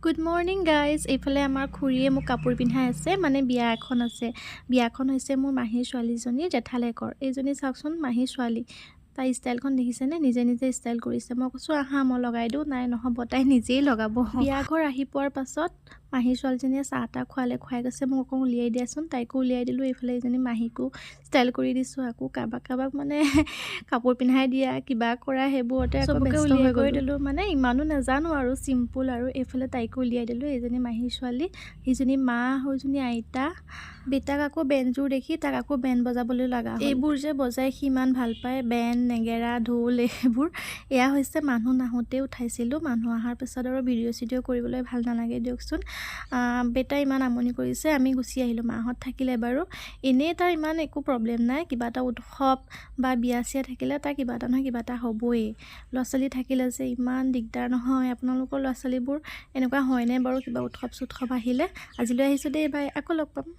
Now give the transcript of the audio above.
Good morning guys. এইফালে আমাৰ খুৰীয়ে মোক কাপোৰ পিন্ধাই আছে, মানে বিয়া এখন আছে। বিয়াখন হৈছে মোৰ মাহীৰ ছোৱালীজনীৰ জেঠালেকৰ। এইজনী চাওকচোন, মাহীৰ ছোৱালী। তাই ষ্টাইলখন দেখিছেনে? নিজে নিজে ষ্টাইল কৰিছে। মই কৈছোঁ আহা মই লগাই দিওঁ। নাই নহ'ব, তাই নিজেই লগাব। বিয়া ঘৰ আহি পোৱাৰ পাছত মাহীৰ ছোৱালীজনীয়ে চাহ তাহ খুৱাই গৈছে। মোক অকণ উলিয়াই দিয়াচোন। তাইকো উলিয়াই দিলোঁ। এইফালে এইজনী মাহীকো ষ্টাইল কৰি দিছোঁ। আকৌ কাৰোবাক মানে কাপোৰ পিন্ধাই দিয়া, কিবা কৰা, সেইবোৰতে আকৌ ব্যস্ত হৈ দিলোঁ। মানে ইমানো নাজানো আৰু, চিম্পুল আৰু। এইফালে তাইকো উলিয়াই দিলোঁ। এইজনী মাহীৰ ছোৱালী, ইজনী মা, সৌজনী আইতা। বেটাক আকৌ বেনযোৰ দেখি তাক আকৌ বেন বজাবলৈ লগা হ'ল। এইবোৰ যে বজাই সি ইমান ভাল পায়, বেন, নেগেৰা, ঢোল এইবোৰ। এয়া হৈছে মানুহ নাহোঁতে উঠাইছিলোঁ। মানুহ অহাৰ পিছত আৰু ভিডিঅ' চিডিঅ' কৰিবলৈ ভাল নালাগে দিয়কচোন। বেটাই ইমান আমনি কৰিছে, আমি গুচি আহিলোঁ। মাহঁত থাকিলে বাৰু এনেই তাৰ ইমান একো প্ৰব্লেম নাই। কিবা এটা উৎসৱ বা বিয়া চিয়া থাকিলে তাৰ কিবা এটা নহয় কিবা এটা হ'বই। ল'ৰা ছোৱালী থাকিলে যে ইমান দিগদাৰ নহয়। আপোনালোকৰ ল'ৰা ছোৱালীবোৰ এনেকুৱা হয়নে বাৰু কিবা উৎসৱ চুৎসৱ আহিলে? আজিলৈ আহিছোঁ দেই, বাই, আকৌ লগ পাম।